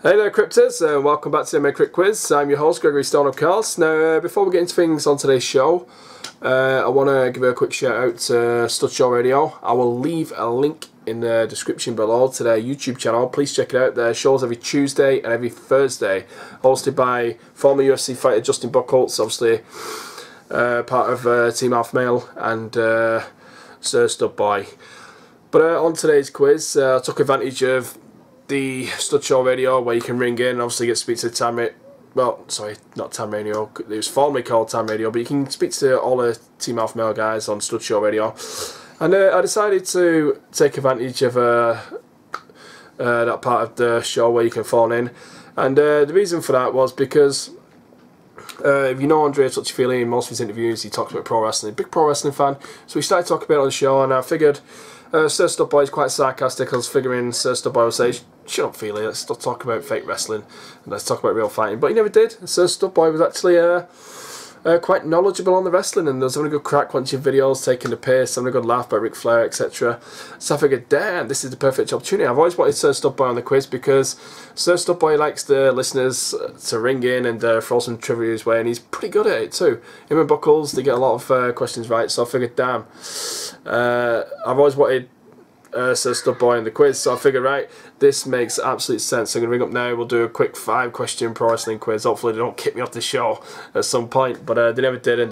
Hey there Cryptors, welcome back to my Crypt Quiz. I'm your host Gregory Stone of course. Now before we get into things on today's show, I want to give a quick shout out to StudBoy Radio. I will leave a link in the description below to their YouTube channel. Please check it out. Their shows every Tuesday and every Thursday, hosted by former UFC fighter Justin Buchholz, obviously part of Team Alpha Male, and StudBoy. But on today's quiz, I took advantage of the StudBoy Radio, where you can ring in and obviously get to speak to Tam Radio. Well, sorry, not Tam Radio. It was formerly called Tam Radio, but you can speak to all the Team Alpha Male guys on StudBoy Radio. And I decided to take advantage of that part of the show where you can phone in. And the reason for that was because if you know Andre Touchy Fili, in most of his interviews he talks about pro wrestling. Big pro wrestling fan. So we started talking about it on the show, and I figured StudBoy is quite sarcastic. I was figuring StudBoy would say, "Shut up, Fili, let's stop talking about fake wrestling and let's talk about real fighting." But he never did. StudBoy was actually quite knowledgeable on the wrestling, and there was having a good crack watching videos, taking the piss, having a good laugh by Ric Flair, etc. So I figured, damn, this is the perfect opportunity. I've always wanted StudBoy on the quiz because StudBoy likes the listeners to ring in and throw some trivia his way, and he's pretty good at it too. Him and Buchholz, they get a lot of questions right, so I figured, damn, I've always wanted StudBoy in the quiz, so I figured, right, this makes absolute sense. I'm going to ring up now. We'll do a quick 5-question pro wrestling quiz. Hopefully they don't kick me off the show at some point, but they never did, and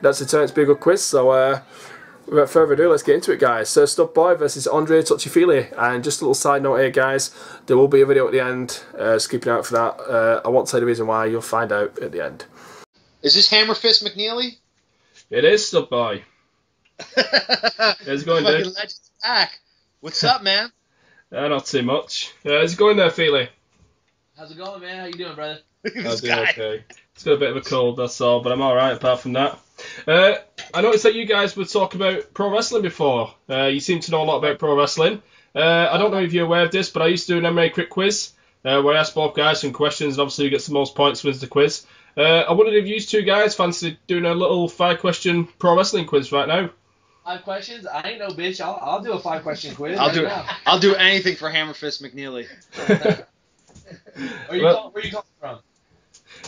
that's turned out to be a good quiz. So without further ado, let's get into it, guys. StudBoy versus Andre Touchy Fili. And just a little side note here, guys, there will be a video at the end, skipping out for that. I won't tell you the reason why, you'll find out at the end. Is this Hammer Fist McNeely? It is StudBoy. How's it going, dude? Legend's back. What's up, man? Not too much. How's it going there, Fili? How's it going, man? How you doing, brother? Look at I'm this doing guy. okay. It's got a bit of a cold, that's all, but I'm alright apart from that. I noticed that you guys would talk about pro wrestling before. You seem to know a lot about pro wrestling. I don't know if you're aware of this, but I used to do an MMA Crypt Quiz, where I asked both guys some questions, and obviously who gets the most points wins the quiz. I wondered if you two guys fancy doing a little 5-question pro wrestling quiz right now. 5 questions? I ain't no bitch. I'll do a 5-question quiz. I'll do anything for Hammer Fist McNeely. Where you coming from?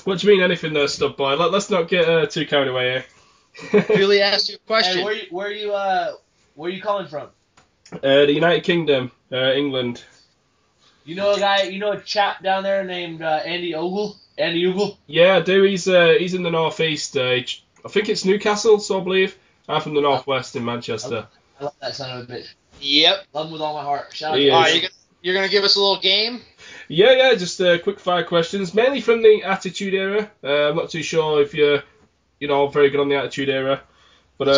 What do you mean anything there, StudBoy? Let's not get too carried away here. Really asked you a question. Hey, where you calling from? The United Kingdom, England. You know a chap down there named Andy Ogle? Andy Ogle? Yeah, I do. He's in the northeast. I think it's Newcastle, so I believe. I'm from the northwest in Manchester. I love that son of a bitch. Yep. Love him with all my heart. Shout out He to is. you. You're gonna give us a little game? Yeah, just quick 5 questions, mainly from the Attitude Era. I'm not too sure if you're, very good on the Attitude Era, but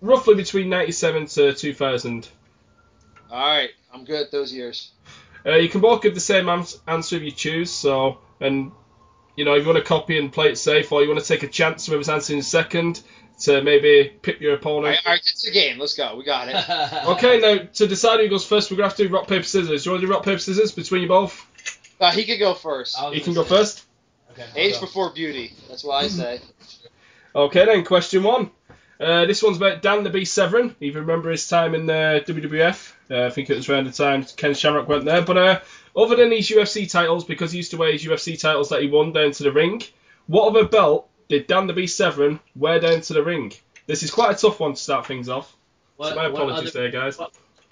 roughly between 97 to 2000. All right, I'm good at those years. You can both give the same answer if you choose. So, and if you want to copy and play it safe, or you want to take a chance whoever's answering second to maybe pip your opponent. All right, it's a game. Let's go. We got it. Okay, now to decide who goes first, we're gonna have to do rock paper scissors. Do you want to do rock paper scissors between you both? He could go first. You can go first. Okay, Age before beauty. That's what I say. Okay then, question 1. This one's about Dan the Beast Severn. If you remember his time in the WWF, I think it was around the time Ken Shamrock went there. But other than his UFC titles, because he used to wear his UFC titles that he won down to the ring, what other belt did Dan the Beast Severn wear down to the ring? This is quite a tough one to start things off. So my apologies there, guys.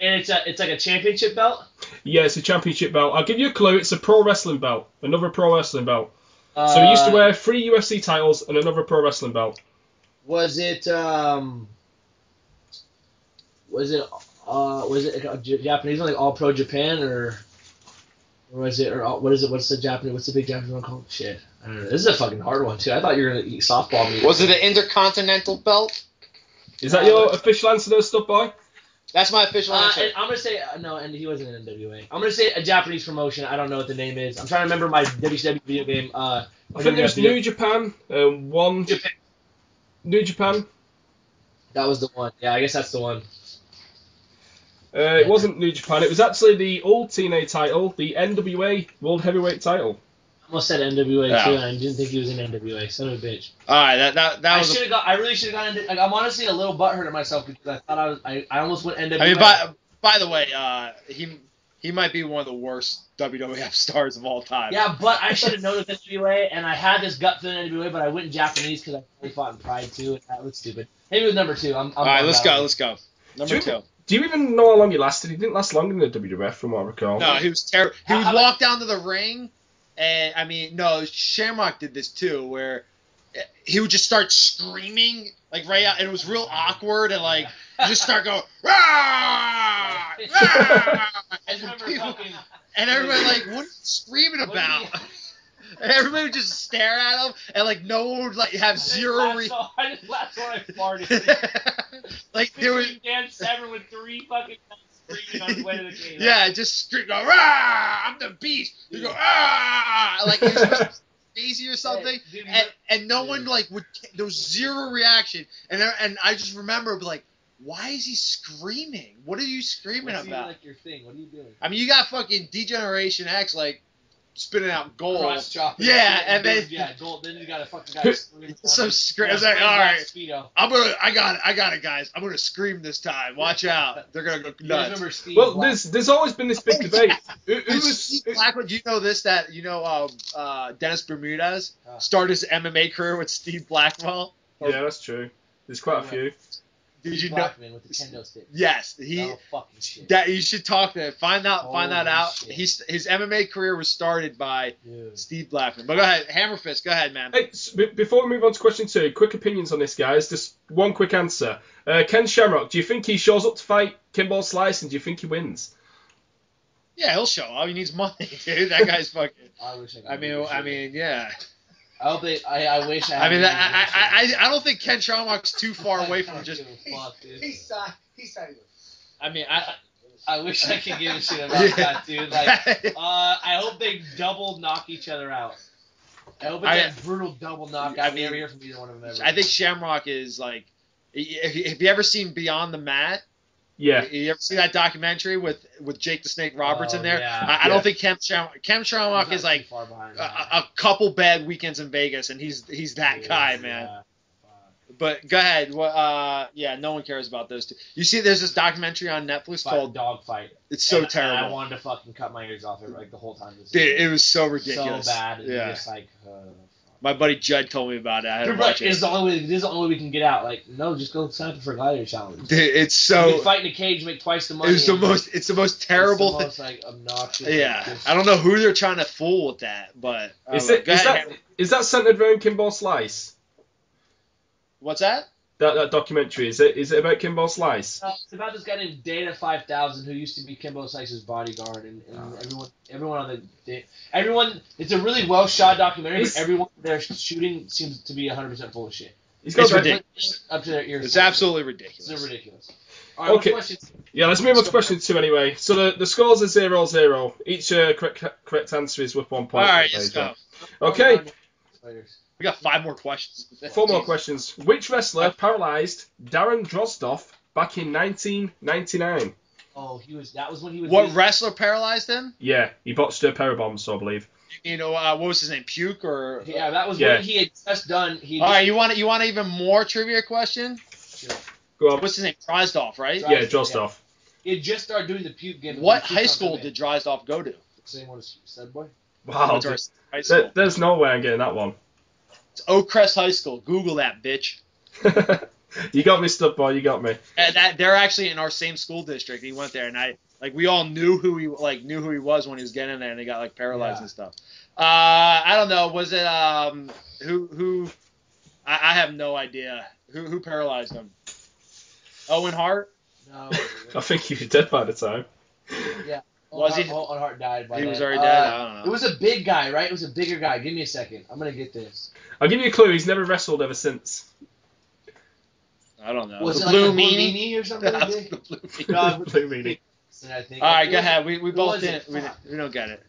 And it's like a championship belt? Yeah, it's a championship belt. I'll give you a clue. It's a pro wrestling belt. Another pro wrestling belt. So he used to wear 3 UFC titles and another pro wrestling belt. Was it Japanese one, like All Pro Japan, or was it, or what is it? What's the big Japanese one called? Shit, I don't know. This is a fucking hard one too. I thought you were gonna eat softball meat. Was it an Intercontinental belt? Is that your official answer, though, StudBoy? That's my official answer. And I'm gonna say no, and he wasn't in NWA. I'm gonna say a Japanese promotion. I don't know what the name is. I'm trying to remember my WCW video game. I think there's New Japan. New Japan. That was the one. Yeah, I guess that's the one. It wasn't New Japan. It was actually the old TNA title, the NWA World Heavyweight title. I almost said NWA too, and I didn't think he was in NWA. Son of a bitch. All right, that was. I really should have gone. I'm honestly a little butthurt at myself because I thought I almost went NWA. I mean, by the way, he might be one of the worst WWF stars of all time. Yeah, but I should have known it was NWA, and I had this gut feeling NWA, but I went in Japanese because I really fought in Pride too, and that was stupid. Maybe it was number 2. All right, let's go. Number 2. Do you even know how long he lasted? He didn't last long in the WWF, from what I recall. No, he was terrible. He would walk down to the ring, and I mean, no, Shamrock did this too, where he would just start screaming like right out, and it was real awkward, and like just start going rah, rah! And everybody like, what are you screaming about? And everybody would just stare at him, and like no one would like have zero. I just laughed when I farted. Like there was Dan Severn with 3 fucking guns screaming on the way to the game. Yeah, just scream, go rah! I'm the beast. You go ah! Like he was crazy or something, and no one like would. There was zero reaction, and I just remember like, why is he screaming? What are you screaming about? Like your thing. What are you doing? I mean, you got fucking D-Generation X like spitting out gold. Cross chopping. Yeah, and then gold. Then you got a fucking guy screaming. Some scream. I was like, all right, I got it, guys. I'm gonna scream this time. Watch out. They're gonna go nuts. Well, there's always been this big debate. Who was Steve Blackman? Do you know this? That Dennis Bermudez started his MMA career with Steve Blackwell. Yeah, that's true. There's quite a few. Did you know? Blackman with the kendo stick. Yes, fucking shit. That you should talk to him. Find that out. Shit. His MMA career was started by Steve Blackman. But go ahead, Hammerfist. Go ahead, man. Hey, before we move on to question 2, quick opinions on this, guys. Just one quick answer. Ken Shamrock, do you think he shows up to fight Kimbo Slice, and do you think he wins? Yeah, he'll show up. He needs money, dude. That guy's fucking. I mean, yeah. I hope they. I wish I. I mean, I don't think Ken Shamrock's too far away from just. He's sorry. I mean, I wish I could give a shit about that, dude. Like, I hope they double knock each other out. I hope it's a brutal double knockout. I never hear from either one of them ever. I think Shamrock is like. Have you ever seen Beyond the Mat? Yeah. You ever see that documentary with Jake the Snake Roberts in there? Yeah. I don't think Ken Shamrock is like a couple bad weekends in Vegas, and he's that guy, man. Yeah. But go ahead. Yeah, no one cares about those two. You see, there's this documentary on Netflix called Dogfight. It's so terrible. And I wanted to fucking cut my ears off like the whole time. Dude, it was so ridiculous. So bad. And yeah. Just like. My buddy Judd told me about it. I had to watch it. This is the only way we can get out. Like, no, just go sign up for a gladiator challenge. Dude, it's so. You can fight in a cage, make twice the money. It's the most terrible thing. It's the most like obnoxious. Yeah, I don't know who they're trying to fool with that, but is that centered around Kimbo Slice? What's that? That documentary, is it about Kimbo Slice? It's about this guy named Dana 5000 who used to be Kimbo Slice's bodyguard, and everyone on everyone. It's a really well shot documentary, but everyone there shooting seems to be 100% full of shit. It's ridiculous. Up to their ears. It's absolutely ridiculous. It's ridiculous. All right, okay. Yeah, let's move on to question 2 anyway. So the scores are 0-0. Each correct answer is worth 1 point. All right, let's go. Okay. We got 5 more questions. 4 more questions. Which wrestler paralyzed Darren Drozdov back in 1999? Oh, that was when he was. What wrestler paralyzed him? Yeah, he botched a pair of bombs, so I believe. You know, what was his name? Puke or? Yeah, that was when he had just done. All right, you want even more trivia question? Sure. Go on. What's his name? Drozdov, right? Yeah, Drozdov. He had just started doing the puke game. What high school did Drozdov go to? The same one as StudBoy. Wow, there's no way I'm getting that one. It's Oakcrest High School. Google that, bitch. You got me, StudBoy. You got me. They're actually in our same school district. He went there, and we all knew who he was when he was getting there, and he got like paralyzed and stuff. I don't know. Was it who? I have no idea. Who paralyzed him? Owen Hart? No. I think he was dead by the time. Yeah. Was he? Owen Hart died by He then. was already dead. I don't know. It was a big guy, right? It was a bigger guy. Give me a second. I'm gonna get this. I'll give you a clue. He's never wrestled ever since. I don't know. Was the it Blue like Meanie or something? Blue Meanie. All right, go ahead. We both didn't. We don't get it.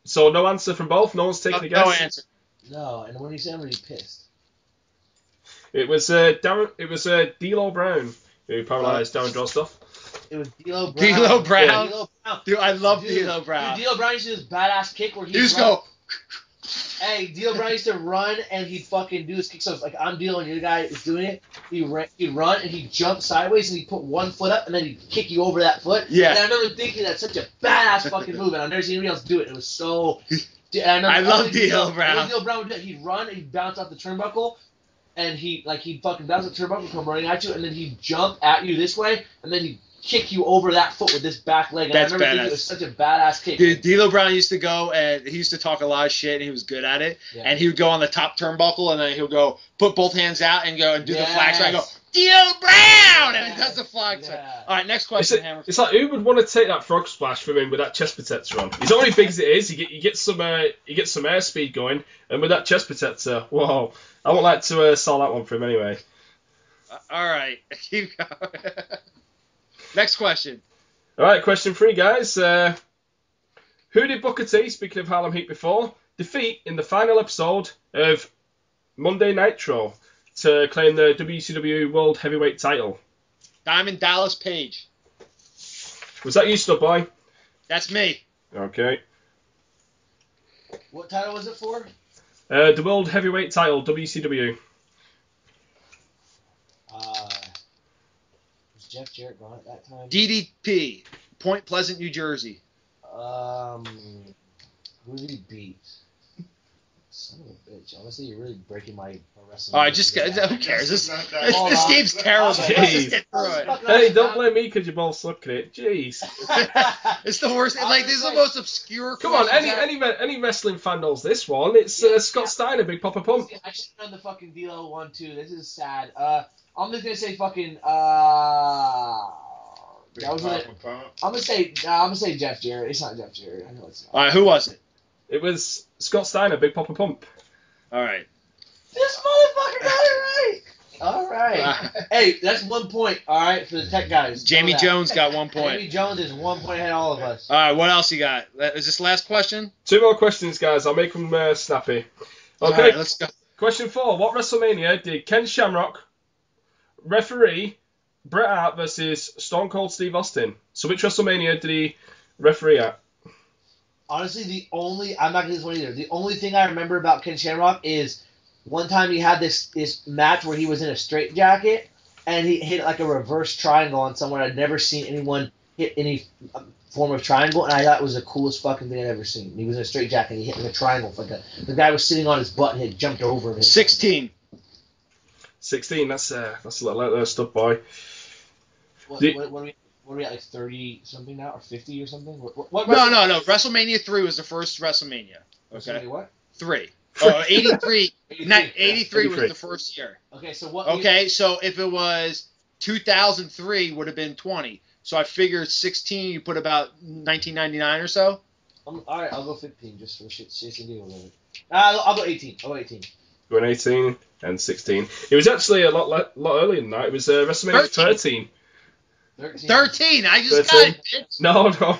So no answer from both. No one's taking a guess. No answer. No, and when he said, I'm really pissed. It was Darren. It was D'Lo Brown who paralyzed Darren Drozdov. It was D'Lo Brown. D'Lo Brown. D'Lo Brown. Dude, I love D'Lo Brown. D'Lo Brown used to do this badass kick where he just go. Hey, D'Lo Brown used to run and he'd fucking do his kick. So it's like I'm D'Lo and your guy is doing it. He'd run and he'd jump sideways and he'd put one foot up and then he'd kick you over that foot. Yeah. And I remember thinking that's such a badass fucking move, and I've never seen anybody else do it. It was so. I love D'Lo Brown. D'Lo Brown would do it. He'd run and he'd bounce off the turnbuckle, and he'd fucking bounce off the turnbuckle, come running at you, and then he'd jump at you this way, and then he'd kick you over that foot with this back leg. And That's I remember thinking badass. it was such a badass kick. Dude, D'Lo Brown used to go and he used to talk a lot of shit and he was good at it. Yeah. And he would go on the top turnbuckle and then he'll go put both hands out and go and do the flag Yes. side. Go D'Lo Brown, and he does the flag side. Yeah. All right, next question, Hammer. It's like, who would want to take that frog splash from him with that chest protector on? He's already big as it is. You get some airspeed going, and with that chest protector, whoa! I would like to sell that one for him anyway. All right, keep going. Next question. All right, question 3, guys. Who did Booker T, speaking of Harlem Heat before, defeat in the final episode of Monday Nitro to claim the WCW World Heavyweight title? Diamond Dallas Page. Was that you, StudBoy? That's me. Okay. What title was it for? The World Heavyweight title, WCW. Was Jeff Jarrett gone at that time? DDP. Point Pleasant, New Jersey. Who did he beat? Son of a bitch. Honestly, you're really breaking my wrestling. All right, just who cares? This Hold this on. game's terrible. Jeez. Let's just get through it. Hey, don't blame me because you both suck at it. Jeez. It's the worst. Like, this is the most obscure. Come on, questions any wrestling fan knows this one. It's Scott Steiner, Big Papa Pump. I should have done the fucking D'Lo one too. This is sad. I'm just gonna say fucking that was it. I'm gonna say Jeff Jarrett. It's not Jeff Jarrett. I know it's not. All right, who was it? It was Scott Steiner, Big Papa Pump. All right. This motherfucker got it right. All right. Hey, that's 1 point. All right, for the tech guys. Jamie Know that. Jones got 1 Jamie point. Jones is 1 point ahead of all of us. All right, what else you got? Is this the last question? 2 more questions, guys. I'll make them snappy. All Okay. right, let's go. Question 4. What WrestleMania did Ken Shamrock referee Bret Hart versus Stone Cold Steve Austin? So which WrestleMania did he referee at? Honestly, I'm not gonna do this one either. The only thing I remember about Ken Shamrock is one time he had this match where he was in a straitjacket and he hit like a reverse triangle on someone. I'd never seen anyone hit any form of triangle, and I thought it was the coolest fucking thing I'd ever seen. He was in a straitjacket and he hit like a triangle. The guy was sitting on his butt and he had jumped over him. 16. 16. That's a little out there, StudBoy. What are we at, like 30 something now, or 50 or something? What No. WrestleMania 3 was the first WrestleMania. Okay. What? 3. Oh, 83. 83 83. was the first year. Okay, so what? Okay, so if it was 2003, would have been 20. So I figured 16, you put about 1999 or so. All right, I'll go 15 just for shit and giggles. I'll go 18. I'll go 18. Going 18 and 16. It was actually a lot earlier than that. It was WrestleMania 13. 13. I just 13. got it, bitch. No.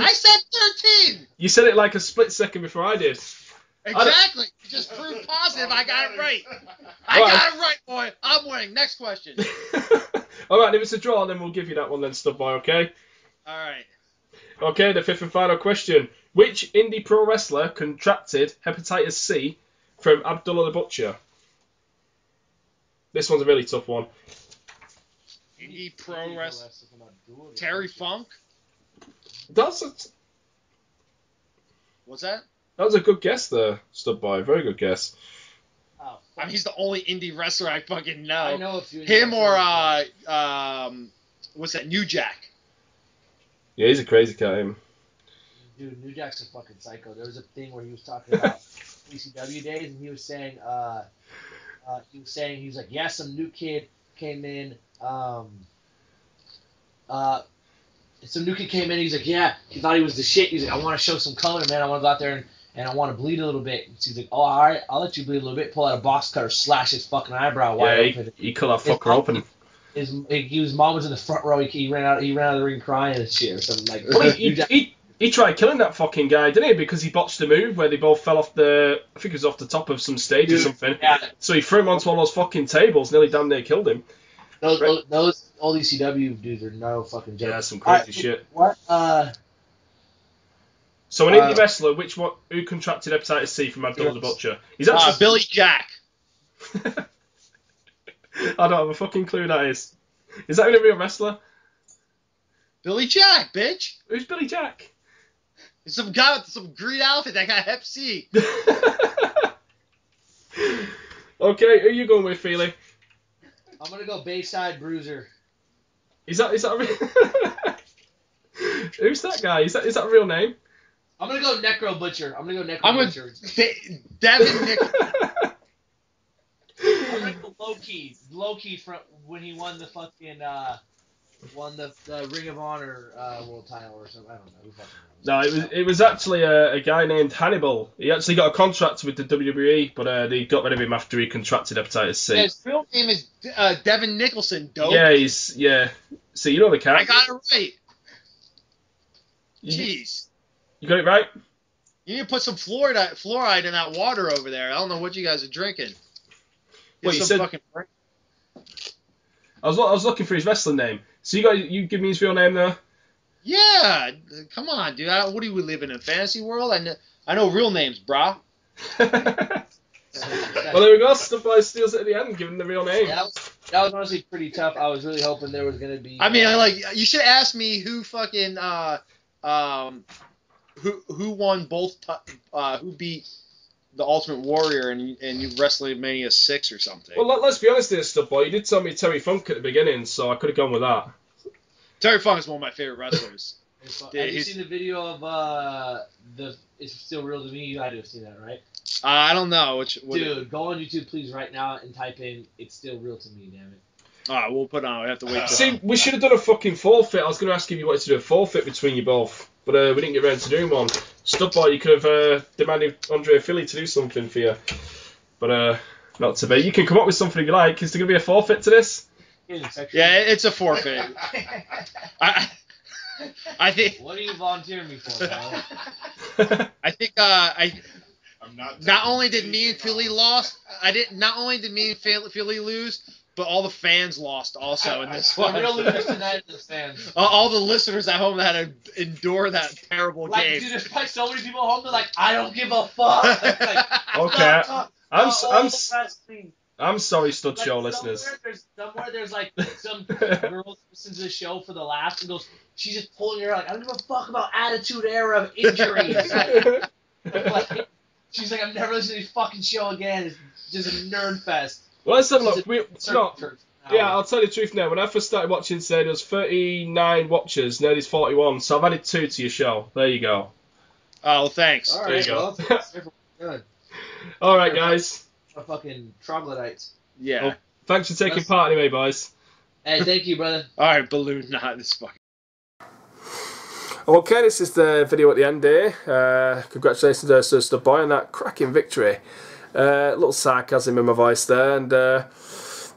I said 13. You said it like a split second before I did. Exactly. You just proved positive. I got it right. I Alright. got it right, boy. I'm winning. Next question. All right, if it's a draw, then we'll give you that one then, StudBoy, okay? All right. Okay, the 5th and final question. Which indie pro wrestler contracted hepatitis C from Abdullah the Butcher? This one's a really tough one. Indie pro wrestler. Terry Funk. That What's that? was a good guess there, StudBoy. Very good guess. Oh, I mean, he's the only indie wrestler I fucking know. I know a few. Him or what's that? New Jack. Yeah, he's a crazy cat, him. Dude, New Jack's a fucking psycho. There was a thing where he was talking about ECW days, and he was saying, he was like, yeah, some new kid came in, some new kid came in, he's like, yeah, he thought he was the shit. He's like, I want to show some color, man. I want to go out there and I want to bleed a little bit. So he's like, oh, all right, I'll let you bleed a little bit. Pull out a box cutter, slash his fucking eyebrow wide open. He cut that fucker open. His mom was in the front row. He ran out of the ring crying and shit or something like Well, that. he tried killing that fucking guy, didn't he? Because he botched a move where they both fell off I think it was off the top of some stage or something. Yeah. So he threw him onto one of those fucking tables, nearly damn near killed him. Those old ECW dudes are no fucking joke. Yeah, some crazy shit. What? So an indie wrestler, who contracted hepatitis C from Abdullah the Butcher? He's actually Billy Jack. I don't have a fucking clue who that is. Is that even a real wrestler? Billy Jack, bitch. Who's Billy Jack? It's some guy with some green outfit that got Hep C. Okay, who are you going with, Fili? I'm gonna go Bayside Bruiser. Is that a real... Who's that guy? Is that a real name? I'm gonna go Necro Butcher. Butcher. Devin Nick. I like the low key from when he won the fucking won the Ring of Honor world title or something. I don't know. Who fucking knows? No, it was actually a guy named Hannibal. He actually got a contract with the WWE, but they got rid of him after he contracted hepatitis C. Yeah, his real name is Devin Nicholson. Dope. Yeah. So you know the cat. I got it right. Jeez. You got it right? You need to put some fluoride in that water over there. I don't know what you guys are drinking. What you said? I was looking for his wrestling name. So you give me his real name there? Yeah, come on, dude. What do we live in a fantasy world? I know real names, brah. Well, there we go. StudBoy steals it at the end, giving him the real name. That was honestly pretty tough. I was really hoping there was gonna be. I mean, you should ask me who fucking who won both who beat the Ultimate Warrior and WrestleMania 6 or something. Well, let's be honest here, StudBoy. You did tell me Terry Funk at the beginning, so I could have gone with that. Terry Funk is one of my favorite wrestlers. Have you seen the video of It's Still Real to Me? You had to have seen that, right? I don't know. Dude, go on YouTube, please, right now and type in It's Still Real to Me, damn it. Alright, we'll put it on. We have to wait. See, we should have done a fucking forfeit. I was going to ask if you wanted to do a forfeit between you both, but we didn't get around to doing one. StudBoy, you could have demanded Andre Fili to do something for you, but not to be. You can come up with something if you like. Is there going to be a forfeit to this? Yeah, it's a forfeit. I think. What are you volunteering me for, bro? I think not only did me and Philly lose, but all the fans lost also in this one. Real losers tonight in the stands. All the listeners at home that had to endure that terrible game. Dude, there's probably so many people at home that are like, I don't give a fuck. Okay. I'm sorry, Stud Show listeners. Somewhere there's like some girl who listens to the show for the laughs and goes, she's just pulling her like, I don't give a fuck about attitude era of injuries. She's like, I'm never listening to this fucking show again. It's just a nerd fest. Well, let's have a look. I'll tell you the truth now. When I first started watching, say, there was 39 watchers. Now there's 41. So I've added 2 to your show. There you go. Oh, well, thanks. All right, there you go. Good. All right, guys. Fucking troglodytes. Yeah. Well, thanks for taking part anyway, boys. Hey, thank you, brother. All right, balloon knot. This fucking. Okay, this is the video at the end here. Congratulations to StudBoy on that cracking victory. A little sarcasm in my voice there, and the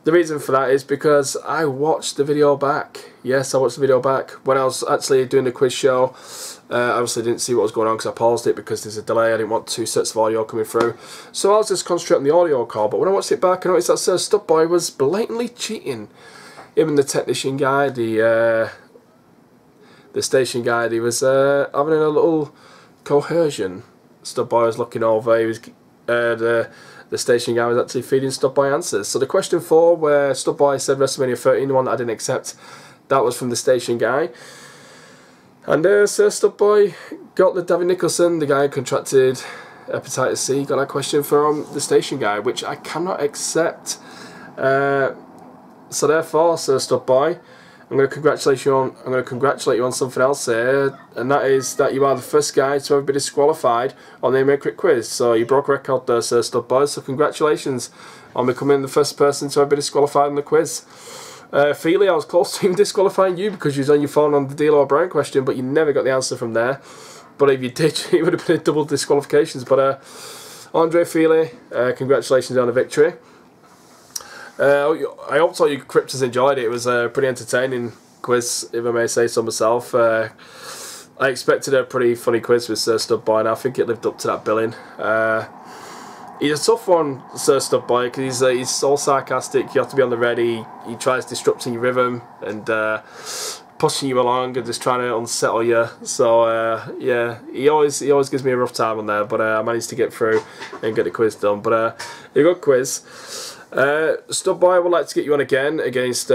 reason for that is because I watched the video back. Yes, I watched the video back when I was actually doing the quiz show. Obviously didn't see what was going on because I paused it because there's a delay. I didn't want 2 sets of audio coming through, so I was just concentrating on the audio call. But when I watched it back, I noticed that StudBoy was blatantly cheating. Him and the technician guy, the station guy, he was having a little coercion. StudBoy was looking over. He was the station guy was actually feeding StudBoy answers. So the question 4, where StudBoy said WrestleMania 13, the one that I didn't accept, that was from the station guy. And StudBoy got the Devin Nicholson, the guy who contracted hepatitis C, got that question from the station guy, which I cannot accept. So therefore, StudBoy, I'm going to congratulate you on something else here, and that is that you are the first guy to ever be disqualified on the MMA Quick Quiz. So you broke a record there, StudBoy. So congratulations on becoming the first person to ever be disqualified in the quiz. Fili, I was close to even disqualifying you because you was on your phone on the D'Lo O'Brien question, but you never got the answer from there. But if you did, it would have been a double disqualifications. But Andre Fili, congratulations on the victory. I hope all you cryptos enjoyed it. It was a pretty entertaining quiz, if I may say so myself. I expected a pretty funny quiz with StudBoy, and I think it lived up to that billing. He's a tough one, StudBoy, because he's so sarcastic. You have to be on the ready. He tries disrupting your rhythm, and but pushing you along and just trying to unsettle you. So yeah, he always gives me a rough time on there, but I managed to get through and get the quiz done. But a good quiz. StudBoy, I would like to get you on again against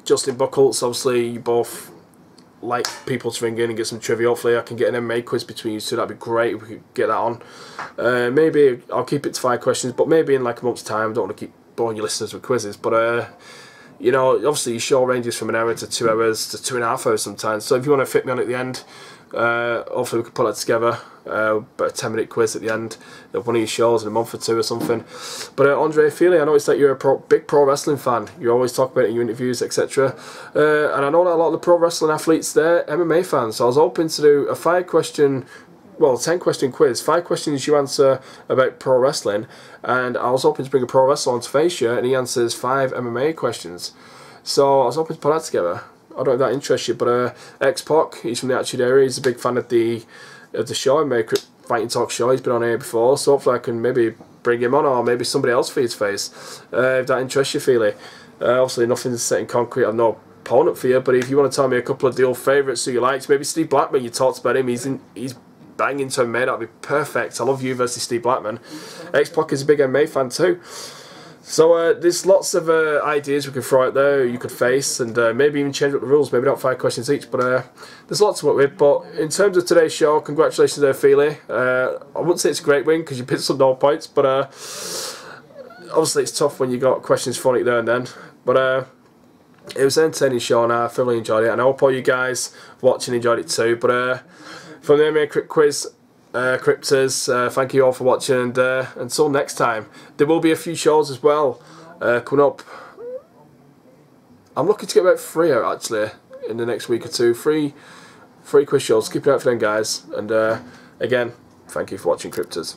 Justin Buckles. Obviously, you both like people to ring in and get some trivia. Hopefully I can get an MMA quiz between you two. That'd be great if we could get that on. Maybe I'll keep it to 5 questions, but maybe in like a month's time. I don't want to keep boring your listeners with quizzes, but you know, obviously your show ranges from an hour to 2 hours to 2.5 hours sometimes. So if you want to fit me on at the end, hopefully we can put that together. But a 10-minute quiz at the end of one of your shows in a month or 2 or something. But Andre Fili, I noticed that you're a big pro wrestling fan. You always talk about it in your interviews, etc. And I know that a lot of the pro wrestling athletes, they're MMA fans. So I was hoping to do a 5-question, well, 10-question quiz. 5 questions you answer about pro wrestling, and I was hoping to bring a pro wrestler onto face you, and he answers 5 MMA questions. So I was hoping to put that together. I don't know if that interests you, but X-Pac, he's from the Attitude Area. He's a big fan of the show, and Fighting Talk show. He's been on here before, so hopefully I can maybe bring him on, or maybe somebody else for his face. If that interests you, Fili. Obviously nothing's set in concrete. I've no opponent for you, but if you want to tell me a couple of the old favourites who you liked, maybe Steve Blackman. You talked about him. He's banging to MMA. That'd be perfect. I love you versus Steve Blackman. X-Pac is a big MMA fan too. So there's lots of ideas we can throw out there you could face, and maybe even change up the rules, maybe not 5 questions each, but there's lots to work with. But in terms of today's show, congratulations there, Fili. I wouldn't say it's a great win because you picked some 0 points, but obviously it's tough when you got questions thrown at you there and then. But it was an entertaining show, and I thoroughly enjoyed it, and I hope all you guys watching enjoyed it too. But from the MMA Quick Quiz, Cryptors, thank you all for watching, and until next time, there will be a few shows as well coming up. I'm looking to get about 3 out actually in the next week or 2. 3 quiz shows. Keep an eye out for them, guys, and again, thank you for watching, Cryptors.